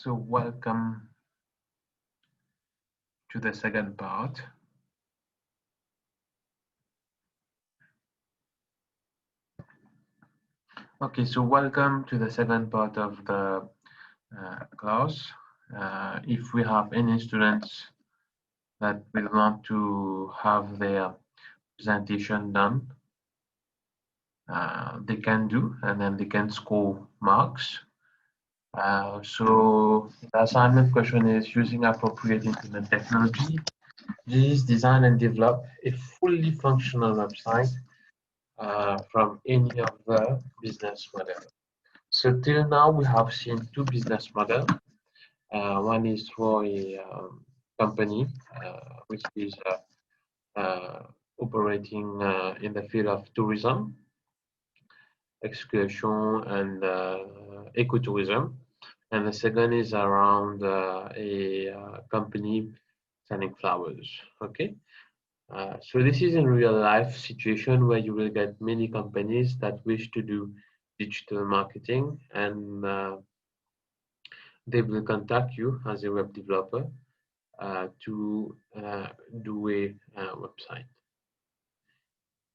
So welcome to the second part. Okay, so welcome to the second part of the class. If we have any students that will want to have their presentation done, they can do, and then they can score marks. So the assignment question is using appropriate internet technology. Please design and develop a fully functional website from any of the business models. So till now we have seen two business models. One is for a company which is operating in the field of tourism, excursion, and ecotourism. And the second is around a company selling flowers. Okay. So this is in real life situation where you will get many companies that wish to do digital marketing, and they will contact you as a web developer to do a website.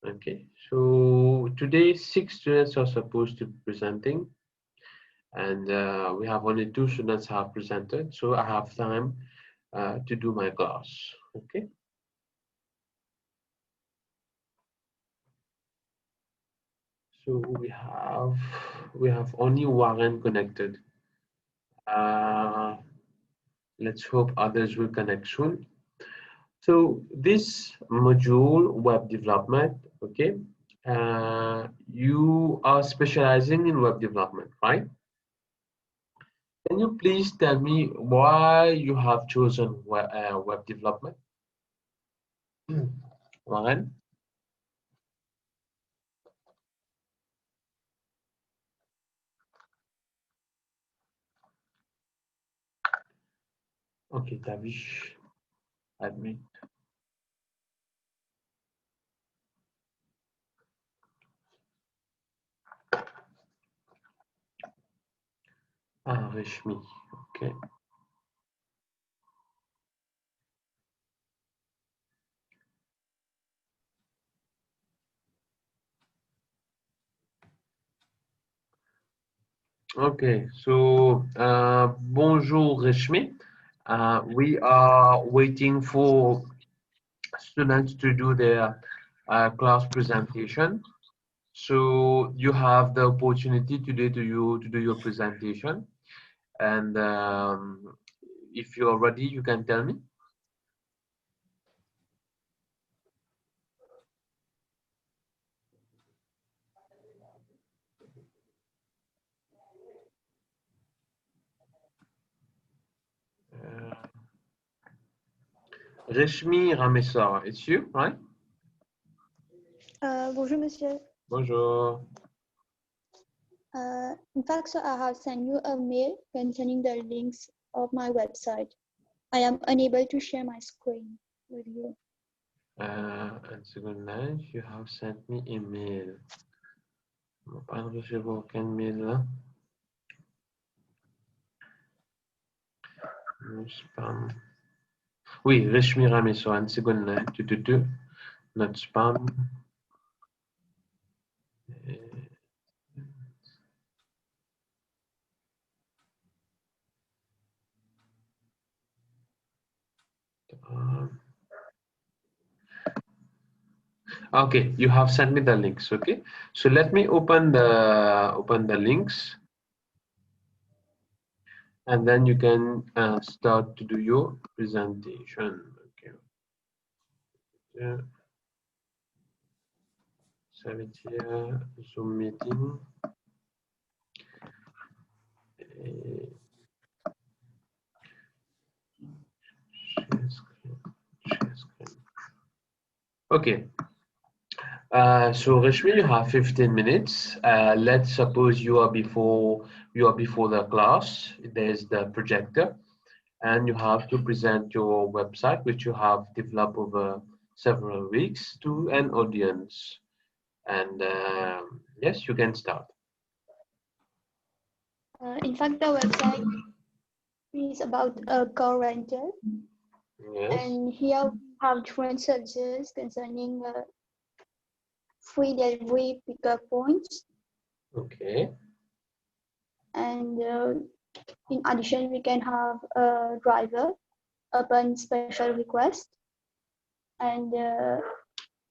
Okay, so today 6 students are supposed to be presenting, and we have only 2 students have presented, so I have time to do my class. Okay. So we have only Warren connected. Let's hope others will connect soon. So this module, web development, okay, you are specializing in web development, right? Can you please tell me why you have chosen web development? Warren? Okay, Tavish, admit. Rishmi, okay. Okay, so bonjour Rishmi. We are waiting for students to do their class presentation. So you have the opportunity today to do your presentation, and if you are ready, you can tell me. Reshmi Ramesar, it's you, right? Bonjour, monsieur. Bonjour. In fact, so I have sent you a mail containing the links of my website. I am unable to share my screen with you. And second line, you have sent me a mail. Je ne pas recevoir aucun mail là. Spam. Oui, Reshmi Ramesar, and second line, not spam. Okay, you have sent me the links. Okay, so let me open the links, and then you can start to do your presentation. Okay. Yeah. Save it here. Zoom meeting. Share screen. Share screen. Okay. So Rashmi, you have 15 minutes. Let's suppose you are before the class. There's the projector, and you have to present your website, which you have developed over several weeks, to an audience. And yes, you can start. In fact, the website is about a car rental. Yes. And here we have different services concerning free delivery pickup points. Okay. And in addition, we can have a driver upon special request. And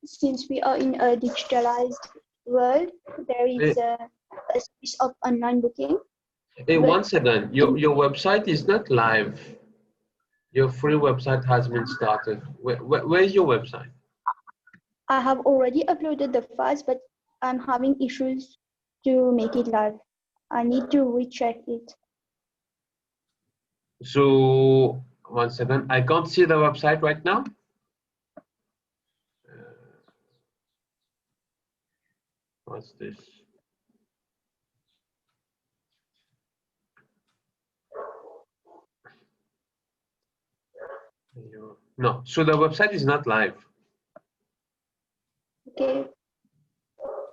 since we are in a digitalized world, there is Hey, a space of online booking. hey, But one second. Your website is not live. Your free website has been started. Where is your website? I have already uploaded the files, but I'm having issues to make it live. I need to recheck it. So one second. I can't see the website right now. What's this? No. So the website is not live. Okay.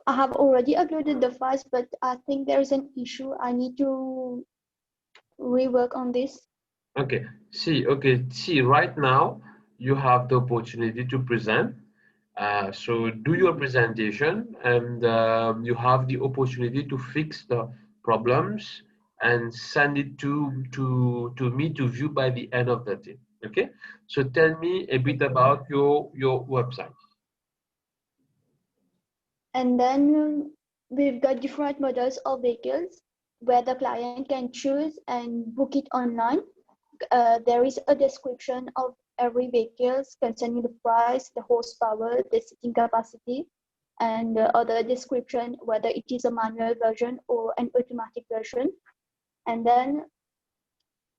I have already uploaded the files, but I think there's an issue. I need to rework on this. Okay. See, right now you have the opportunity to present. So do your presentation, and you have the opportunity to fix the problems and send it to me to view by the end of the day. Okay. So tell me a bit about your website. And then we've got different models of vehicles where the client can choose and book it online. There is a description of every vehicle concerning the price, the horsepower, the seating capacity, and other description whether it is a manual version or an automatic version. And then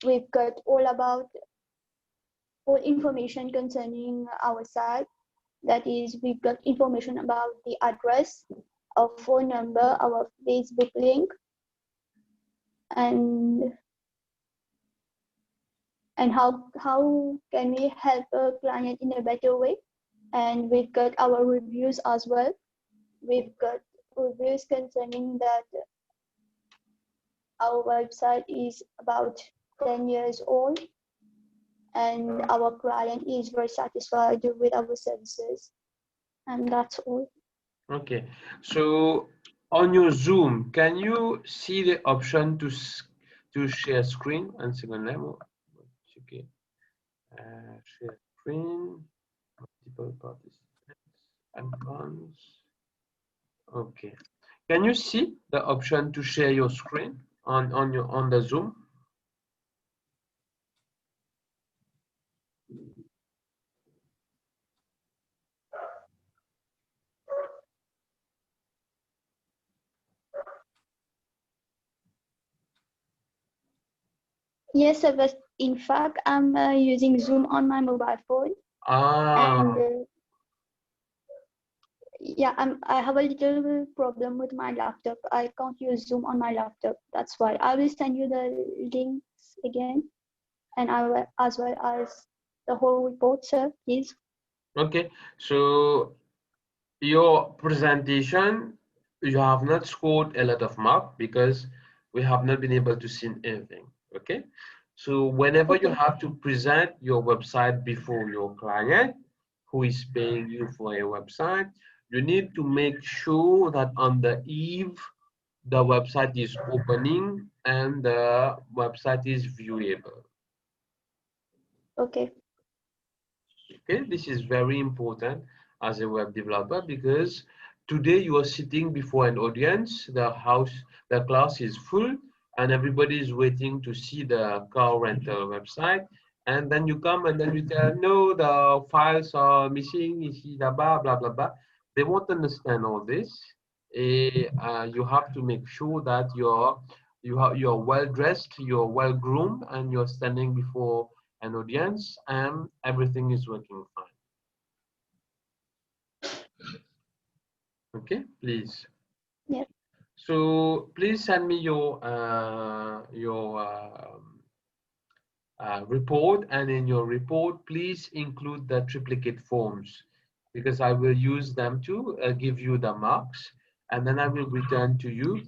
we've got all information concerning our site. That is, we've got information about the address, our phone number, our Facebook link, and how can we help a client in a better way. And we've got our reviews as well. We've got reviews concerning that our website is about 10 years old and our client is very satisfied with our services. And that's all. Okay. So on your Zoom, can you see the option to share screen? One second, let me okay. Share screen, multiple participants, icons. Okay. Can you see the option to share your screen on the Zoom? Yes, sir, but in fact, I'm using Zoom on my mobile phone. And Ah, yeah, I have a little problem with my laptop. I can't use Zoom on my laptop. That's why I will send you the links again, and I will, as well as the whole report, sir, please. okay. So your presentation, you have not scored a lot of mark because we have not been able to see anything. Okay. So whenever you Okay. have to present your website before your client who is paying you for a website, you need to make sure that on the eve the website is opening and the website is viewable. Okay. Okay, this is very important as a web developer because today you are sitting before an audience, the class is full, and everybody is waiting to see the car rental website. And then you come and then you tell, no, the files are missing, ici, là-bas, blah, blah, blah. They won't understand all this. You have to make sure that you're well dressed, you're well groomed, and you're standing before an audience and everything is working fine. Okay, please. Yeah. So please send me your report, and in your report please include the triplicate forms because I will use them to give you the marks, and then I will return to you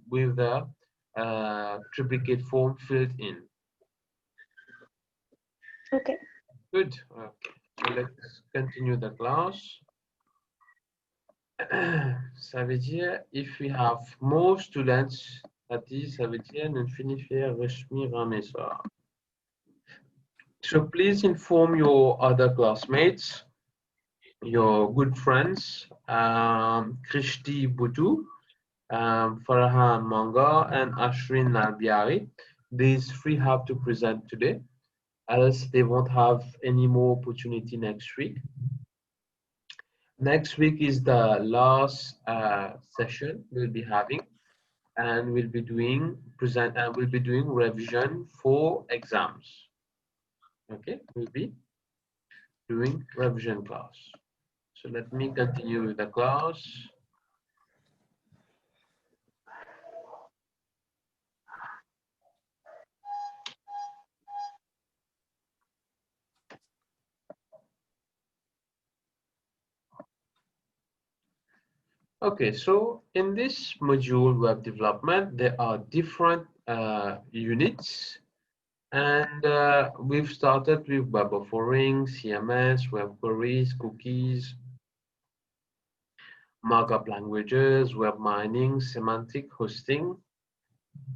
with the triplicate form filled in. Okay. Good. Okay. So let's continue the class. Ça veut dire, if we have more students, ça veut dire, nous finissons recevoir un message. So please inform your other classmates, your good friends, Krishti Butu, Farhan Manga, and Ashrin Nalbiari. These three have to present today, else they won't have any more opportunity next week. Next week is the last session we'll be having, and we'll be doing revision for exams. Okay, we'll be doing revision class. So let me continue with the class. Okay, so in this module web development, there are different units, and we've started with web authoring, CMS, web queries, cookies, markup languages, web mining, semantic hosting,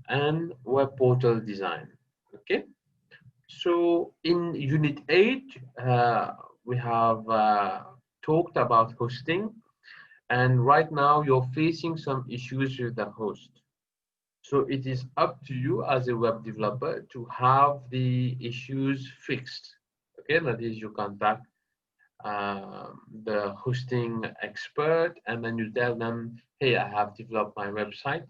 and web portal design. Okay, so in unit 8, we have talked about hosting. And right now you're facing some issues with the host. So it is up to you as a web developer to have the issues fixed. Okay, that is, you contact the hosting expert and then you tell them, hey, I have developed my website,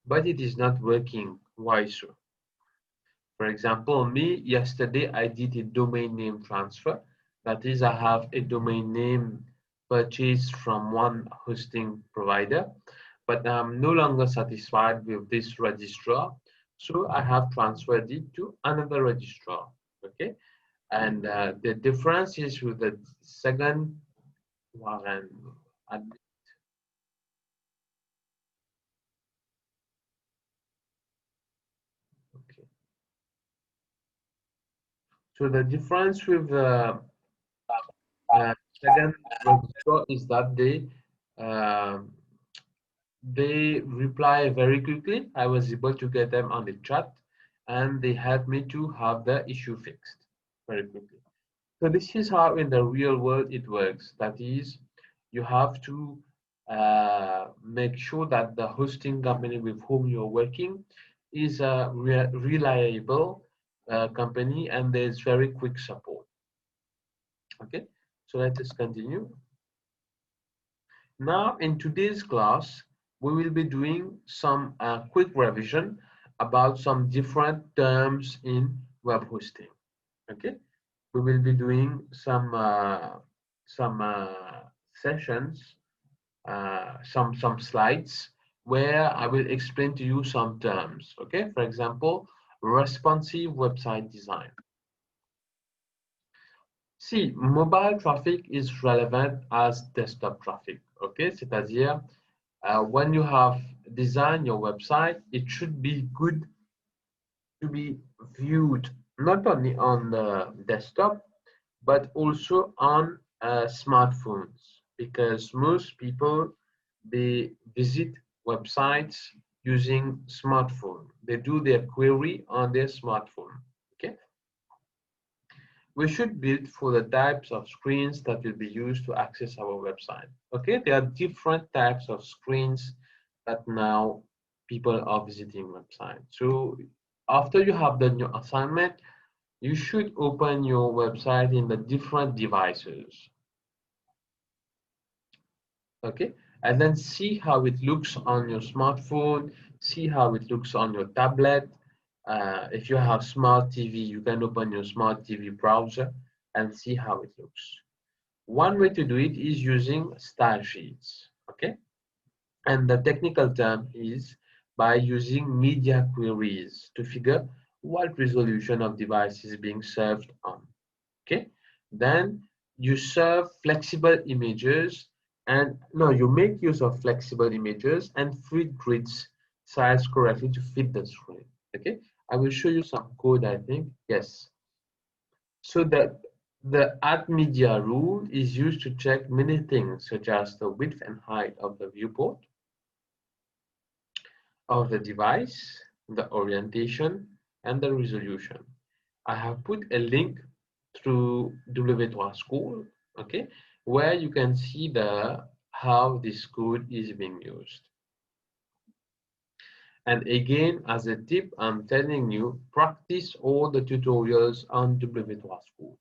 but it is not working. Why so? For example, me, yesterday I did a domain name transfer. That is, I have a domain name purchased from one hosting provider, but I'm no longer satisfied with this registrar. So I have transferred it to another registrar, okay? And the difference is with the second one. Okay. So the difference with the second registrar is that they reply very quickly. I was able to get them on the chat and they helped me to have the issue fixed very quickly. So this is how in the real world it works. That is, you have to make sure that the hosting company with whom you're working is a reliable company and there's very quick support. Okay, so let us continue. Now in today's class, we will be doing some quick revision about some different terms in web hosting. Okay, we will be doing some sessions, some slides where I will explain to you some terms. Okay, for example, responsive website design. See, mobile traffic is relevant as desktop traffic. Okay, c'est-à-dire when you have designed your website, it should be good to be viewed not only on the desktop, but also on smartphones, because most people, they visit websites using smartphone. They do their query on their smartphone. Okay. We should build for the types of screens that will be used to access our website. Okay, there are different types of screens that now people are visiting websites. So after you have done your assignment, you should open your website in the different devices. Okay, and then see how it looks on your smartphone, see how it looks on your tablet. If you have smart TV, you can open your smart TV browser and see how it looks. One way to do it is using style sheets, okay? And the technical term is by using media queries to figure what resolution of device is being served on, okay? Then you serve flexible images and no, you make use of flexible images and feed grids size correctly to fit the screen, okay? I will show you some code, I think. Yes. So that the add media rule is used to check many things, such as the width and height of the viewport, of the device, the orientation, and the resolution. I have put a link through W3 School, okay, where you can see how this code is being used. And again, as a tip, I'm telling you, practice all the tutorials on W3 School.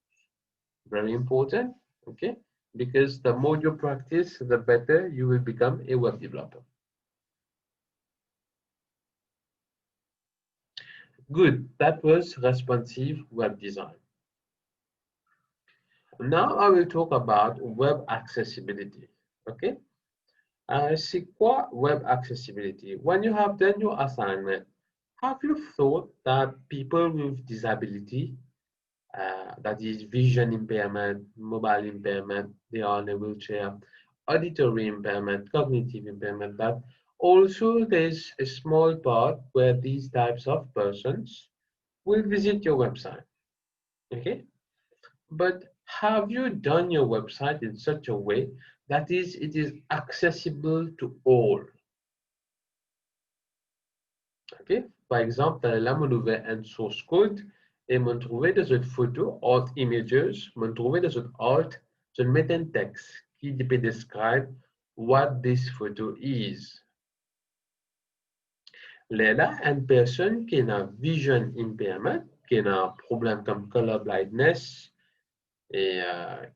Very important, okay? Because the more you practice, the better you will become a web developer. Good, that was responsive web design. Now I will talk about web accessibility, okay? C'est quoi web accessibility? When you have done your assignment, have you thought that people with disability, that is vision impairment, mobile impairment, they are in a wheelchair, auditory impairment, cognitive impairment, that also there's a small part where these types of persons will visit your website, okay? But have you done your website in such a way that it is accessible to all? Okay? Par exemple, là, mon ouvert un source code et mon trouvé des autres photos, alt images, mon trouvé des autres alt, je mets un texte qui peut describe what this photo is. Là, une personne qui a vision impairment, qui a un problème comme color blindness, et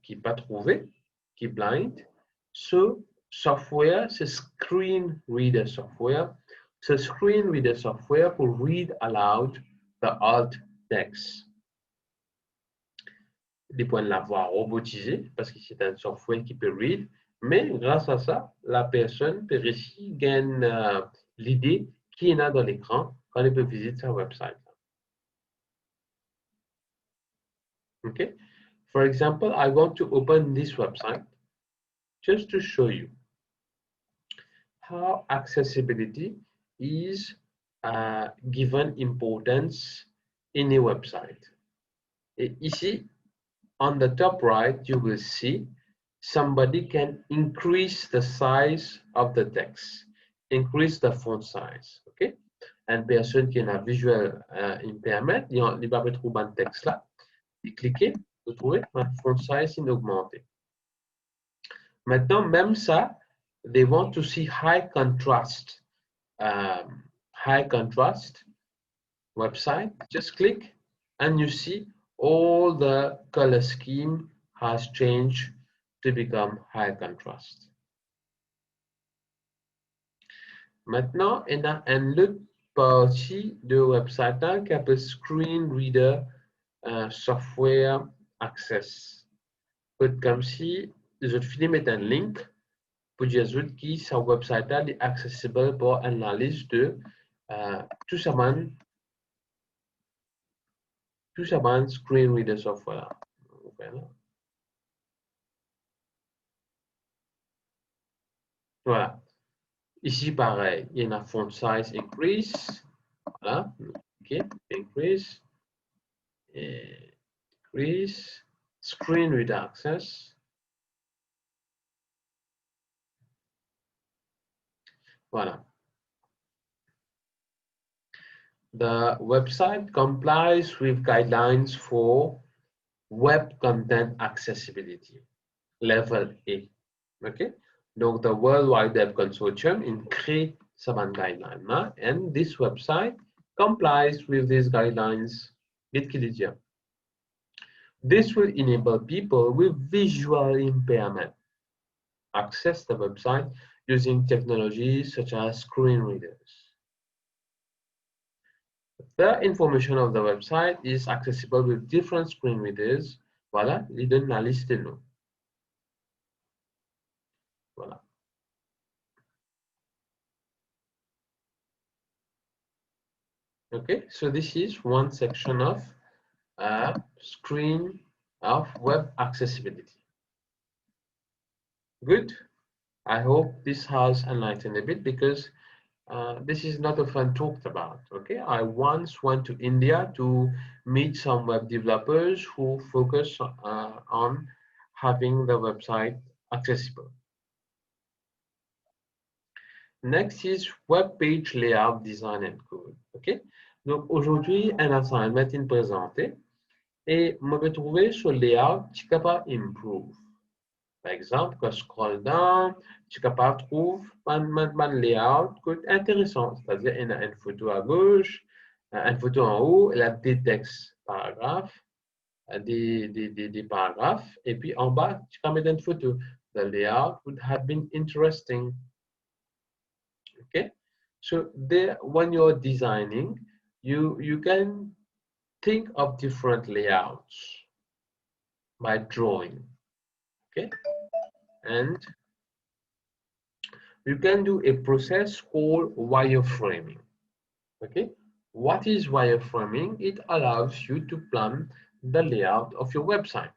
qui n'est pas trouvé, qui est blind. Ce software, c'est screen reader software. Ce screen reader software pour read aloud the alt text. Des points de la voix robotisée, parce que c'est un software qui peut read, mais grâce à ça, la personne peut aussi gagner l'idée qu'il y en a dans l'écran quand elle peut visiter sa website. Okay? For example, I want to open this website just to show you how accessibility is given importance in a website. Et ici, on the top right, you will see somebody can increase the size of the text, increase the font size, okay? Une personne qui a un visual impairment, il va trouver un texte là, et cliquez, vous trouvez un font size in augmenté. Maintenant, même ça, they want to see high contrast website. Just click and you see all the color scheme has changed to become high contrast. Maintenant, il y a une autre partie de website qui s'appelle Screen Reader Software Access. Comme si je vais mettre un link pour dire que sa website est accessible pour analyse de tout ça screen reader software. Voilà. Ici, pareil, il y a un font size increase. Voilà. OK. Increase. Et increase. Screen reader access. Voilà. The website complies with guidelines for web content accessibility, level A. Okay? Donc, the World Wide Web Consortium crée ce guideline and this website complies with these guidelines. This will enable people with visual impairment access the website using technologies such as screen readers. The information of the website is accessible with different screen readers. Voilà, il donne la liste de noms. Voilà. Okay, so this is one section of screen of web accessibility. Good. I hope this has enlightened a bit because this is not often talked about. Okay, I once went to India to meet some web developers who focus on having the website accessible. Next is web page layout design and code. Ok, donc aujourd'hui un assignment est présenté et je vais trouver sur layout tu es capable d'improve. Par exemple, quand je scroll down, tu es capable de trouver un layout intéressant, c'est-à-dire une photo à gauche, une photo en haut, et des textes, paragraphes, des paragraphes, et puis en bas, tu peux mettre une photo. The layout would have been interesting. Okay, so there, when you're designing, you can think of different layouts by drawing. Okay, and you can do a process called wireframing. Okay, what is wireframing? It allows you to plan the layout of your website.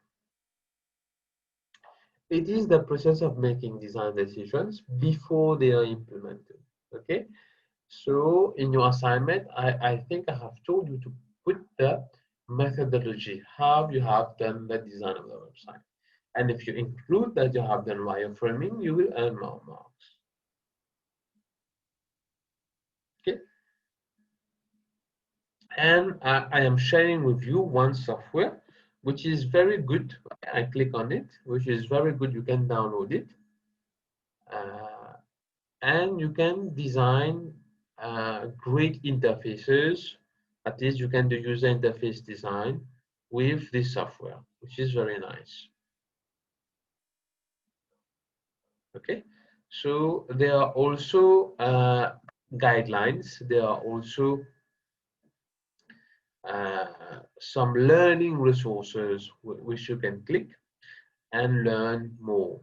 It is the process of making design decisions before they are implemented. Okay, so in your assignment, I think I have told you to put the methodology, how you have done the design of the website. And if you include that you have done wireframing, you will earn more marks. Okay. And I am sharing with you one software which is very good. I click on it, which is very good. You can download it. And you can design great interfaces. At least you can do user interface design with this software, which is very nice. Okay, so there are also guidelines. There are also some learning resources which you can click and learn more.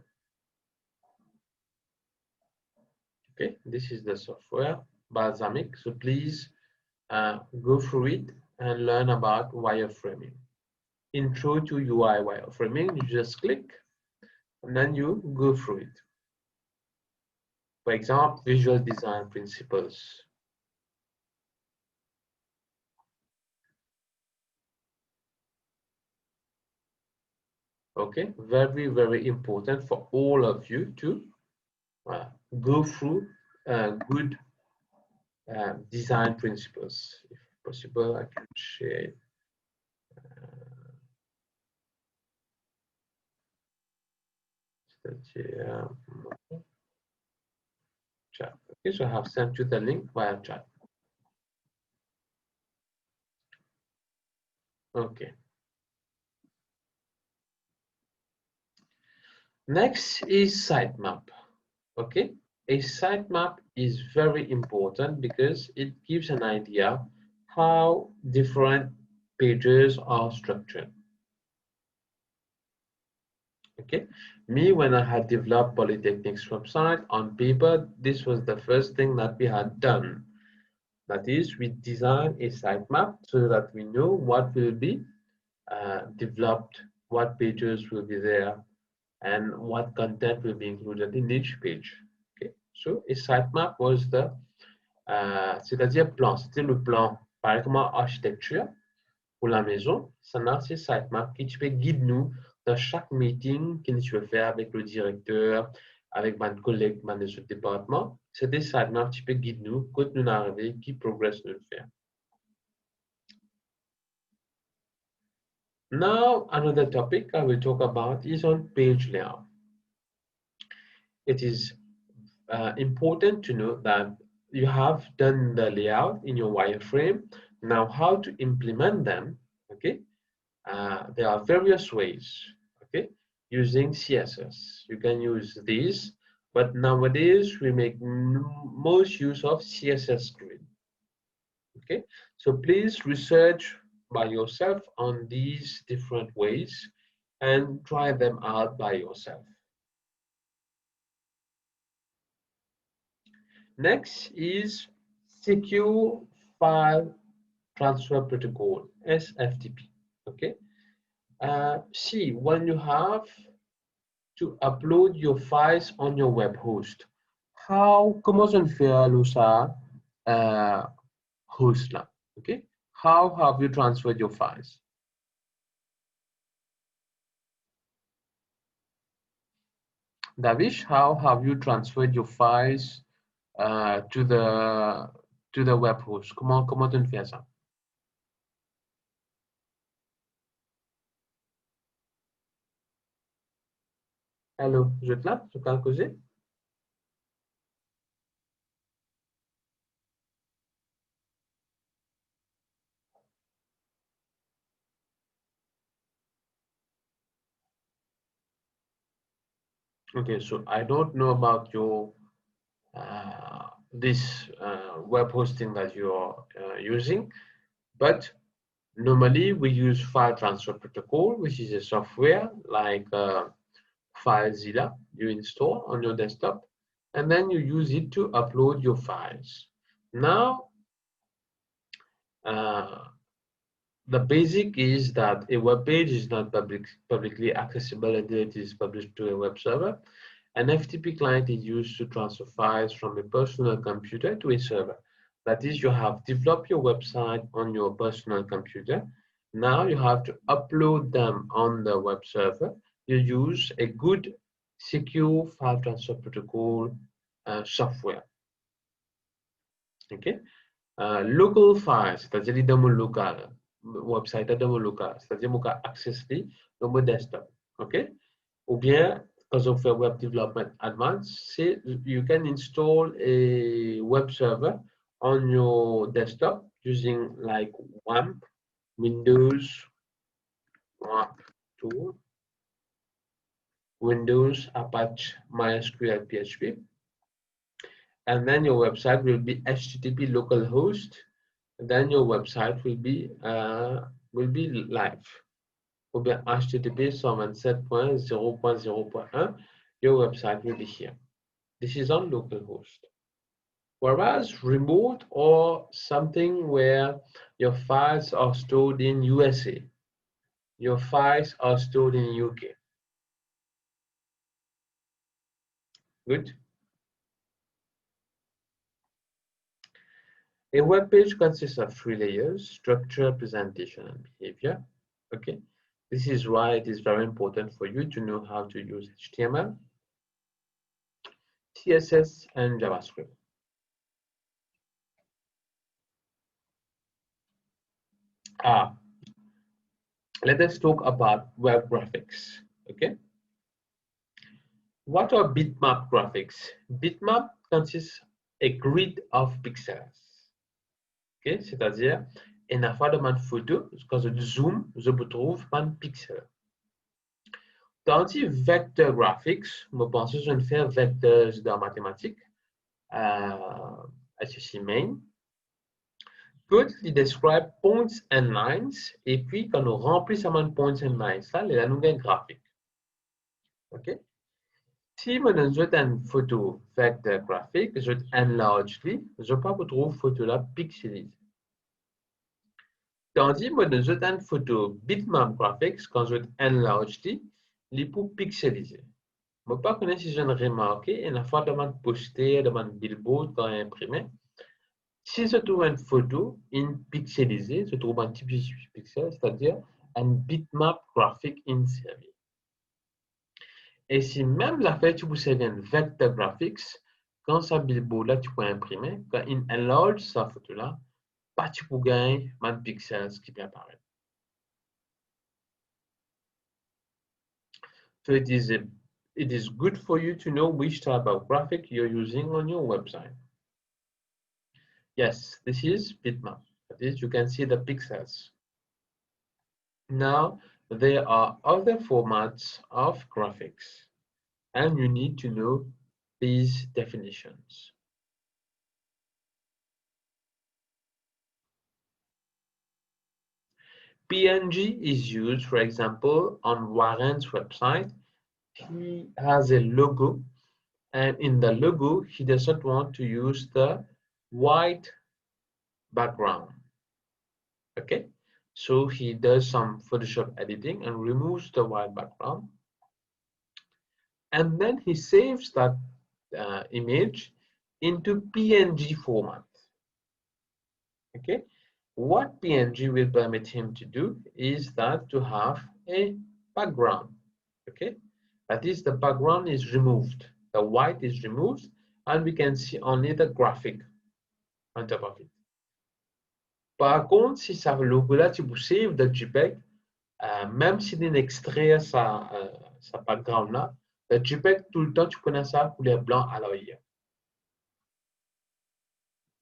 Okay, this is the software, Balsamiq. So please go through it and learn about wireframing. Intro to UI wireframing, you just click and then you go through it. For example, visual design principles. Okay, very, very important for all of you to go through good design principles. If possible, I can share. Chat. Okay, so I have sent you the link via chat. Okay. Next is sitemap. Okay, a sitemap is very important because it gives an idea how different pages are structured. Okay, me, when I had developed Polytechnic's website on paper, this was the first thing that we had done. That is, we design a sitemap so that we know what will be developed, what pages will be there, and what content will be included in each page. Okay, so a sitemap was the, c'est-à-dire plan, c'était le plan, par exemple, architecture pour la maison, ça c'est sitemap qui peut guider nous dans chaque meeting que nous veux faire avec le directeur, avec mon collègue, mon département. C'est des sitemap qui peut guider nous quand nous arrivons, qui progresse nous le faire. Now, another topic I will talk about is on page layout. It is important to know that you have done the layout in your wireframe. Now, how to implement them? Okay, there are various ways. Okay, using CSS, you can use these, but nowadays we make most use of CSS grid. Okay, so please research by yourself on these different ways and try them out by yourself. Next is Secure File Transfer Protocol, SFTP. Okay. See, when you have to upload your files on your web host, comment on fait ça? host là. Okay, how have you transferred your files? Davish, how have you transferred your files to the web host? Comment tu ne fais ça? Hello, je te là, tu peux causer? Okay, so I don't know about your this web hosting that you're using, but normally we use file transfer protocol, which is a software like FileZilla you install on your desktop, and then you use it to upload your files. Now, the basic is that a web page is not publicly accessible until it is published to a web server. An FTP client is used to transfer files from a personal computer to a server. That is, you have developed your website on your personal computer. Now you have to upload them on the web server. You use a good, secure file transfer protocol software. Okay? Local files, c'est-à-dire les démos locales, website à démo local, c'est-à-dire qu'on peut accéder dans mon desktop. OK? Ou bien, quand on fait web development advanced, you can install a web server on your desktop using like WAMP, Windows, WAMP tool, Windows, Apache, MySQL, PHP. And then your website will be HTTP localhost. Then your website will be live. Ou bien HTTP 127.0.0.1, your website will be here. This is on localhost. Whereas remote or something where your files are stored in USA, your files are stored in UK. Good. A web page consists of 3 layers: structure, presentation, and behavior. Okay. This is why it is very important for you to know how to use HTML, CSS, and JavaScript. Let us talk about web graphics. Okay. What are bitmap graphics? Bitmap consists a grid of pixels. Okay, c'est-à-dire, une fois de ma photo, quand je zoom, je trouve un pixel. Dans les vector graphics, je pense que je vais faire vecteurs dans mathématiques, HSC main. Good, il describe points and lines, et puis quand on remplit ça de points and lines, là, il y a un graphique. OK? Si je donne une photo vector graphique, je enlarge, je peux pas trouver photo là pixelisée. Tandis que je donne une photo bitmap graphics, quand je enlarge, il est pour pixeliser. Je ne sais pas si je ne remarque, et la fois de poster, de billboard quand imprimé, si je trouve une photo in pixelisée, je trouve un petit pixel, c'est-à-dire un bitmap graphic in série. Et si même la fait tu possèdes un vector graphics, quand ça billboard là tu peux imprimer, quand il enlarge sa photo là, pas tu peux gagner un pixels qui peut apparaître. So it is good for you to know which type of graphic you're using on your website. Yes, this is bitmap. That is, you can see the pixels. Now, there are other formats of graphics, and you need to know these definitions. PNG is used, for example, on Warren's website. He has a logo, and in the logo, he doesn't want to use the white background. Okay, so he does some Photoshop editing and removes the white background, and then he saves that image into PNG format. Okay, what PNG will permit him to do is that to have a background. Okay, that is, the background is removed, the white is removed, and we can see only the graphic on top of it. Par contre, si ça logo-là, tu vous save the JPEG, même si tu extrait sa background-là, le JPEG, tout le temps, tu connais ça couleur blanc à l'œil.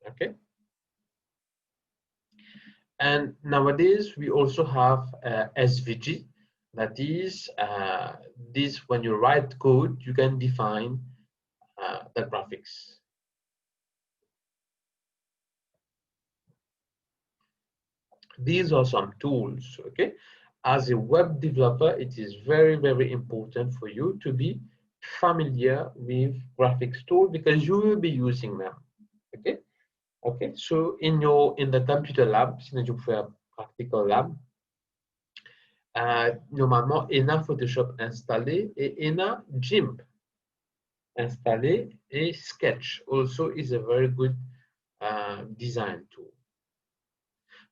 Okay? And nowadays, we also have SVG. That is, this when you write code, you can define the graphics. These are some tools, okay? As a web developer, it is very, very important for you to be familiar with graphics tools because you will be using them, okay? Okay, so in the computer lab, si tu fais un practical lab, normalement, il y a Photoshop installé et il y a GIMP installé et Sketch also is a very good design tool.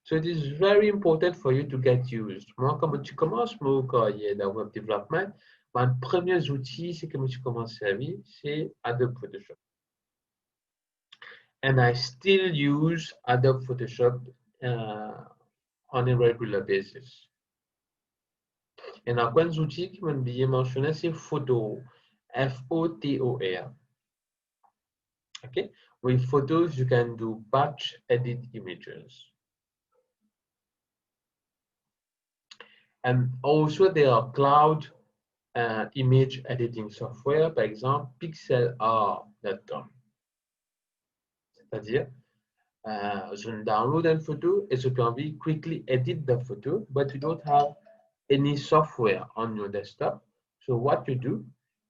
So it is very important for you to get used. Moi, quand tu commences mon carrière dans web development, mon premier outil, c'est que je commence à servir, c'est Adobe Photoshop. And I still use Adobe Photoshop on a regular basis. Et dans quels outils qui m'ont bien mentionné, c'est Photo, F-O-T-O-R. Okay, with photos, you can do batch edit images. And also there are cloud image editing software, par exemple pixelr.com. C'est-à-dire, je download une photo et je peux quickly edit the photo, but you don't have any software on your desktop. So what you do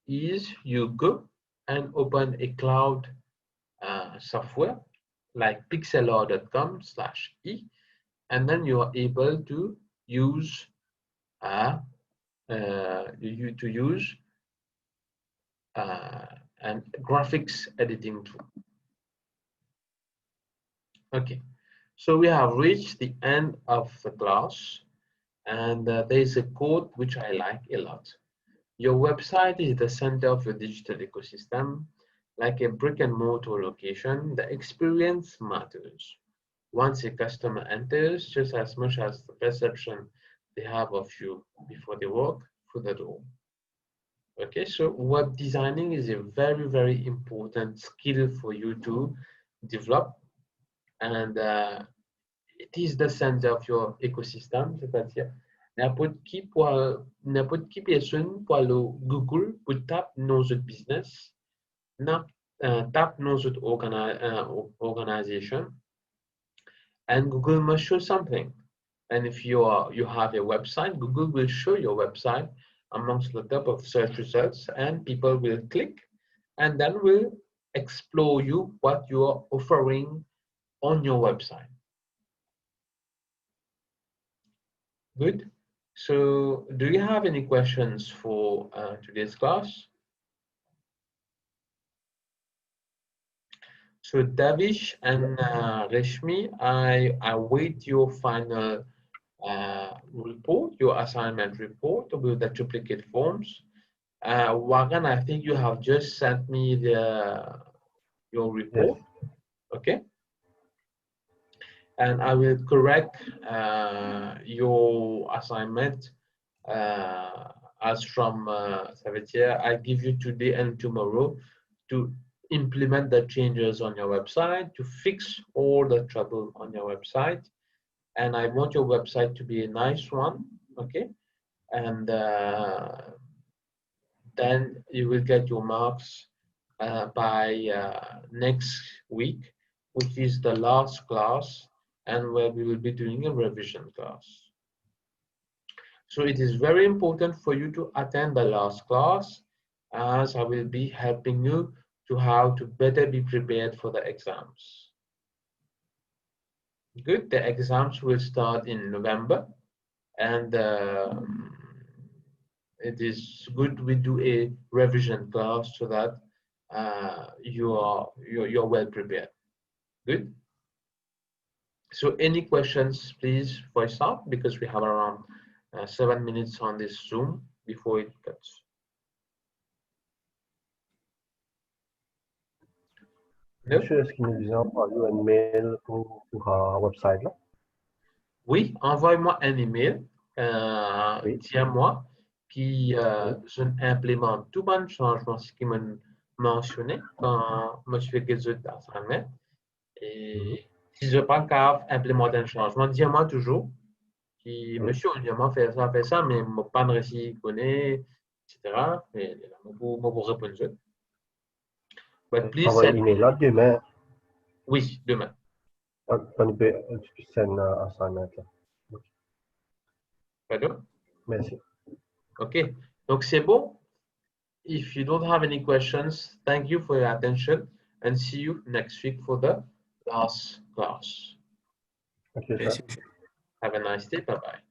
is you go and open a cloud software like pixelr.com/e, and then you are able to use an graphics editing tool. Okay, so we have reached the end of the class, and there is a quote which I like a lot. Your website is the center of your digital ecosystem. Like a brick and mortar location, the experience matters. Once a customer enters, just as much as the perception they have of you before they walk through the door. Okay, so web designing is a very, very important skill for you to develop, and it is the center of your ecosystem, c'est-à-dire n'importe qui personne peut aller au Google pour taper nos autres business, tap nos autres organization, and Google must show something. And if you have a website, Google will show your website amongst the top of search results, and people will click and then will explore you what you are offering on your website. Good. So do you have any questions for today's class? So Davish and Reshmi, I await your final report, your assignment report with the duplicate forms. Wagan, I think you have just sent me your report. Yes. Okay. And I will correct your assignment as from I give you today and tomorrow to implement the changes on your website, to fix all the trouble on your website. And I want your website to be a nice one, okay? And then you will get your marks by next week, which is the last class, and where we will be doing a revision class. So it is very important for you to attend the last class, as I will be helping you to how to better be prepared for the exams. Good, the exams will start in November, and it is good we do a revision class so that you're well prepared. Good. So any questions, please voice out, because we have around 7 minutes on this Zoom before it cuts. Monsieur, est-ce qu'il nous envoie un mail pour website là? Oui, envoie-moi un email, Oui. dis-moi, puis je implémente tout bon changement ce qui m'a mentionné quand je fais quelque chose d'assignment. Et si je n'ai pas capable d'implémenter un changement, dis-moi toujours. Puis, monsieur, on m'a fait ça, mais je n'ai pas réussi à connaître, etc. Et là, je vais répondre. But please Envoie send email là demain. Oui, demain. Quand tu peux send assignment là. Pardon? Merci. OK. Donc, c'est bon. If you don't have any questions, thank you for your attention and see you next week for the last class. Okay, Okay. sir. Have a nice day. Bye-bye.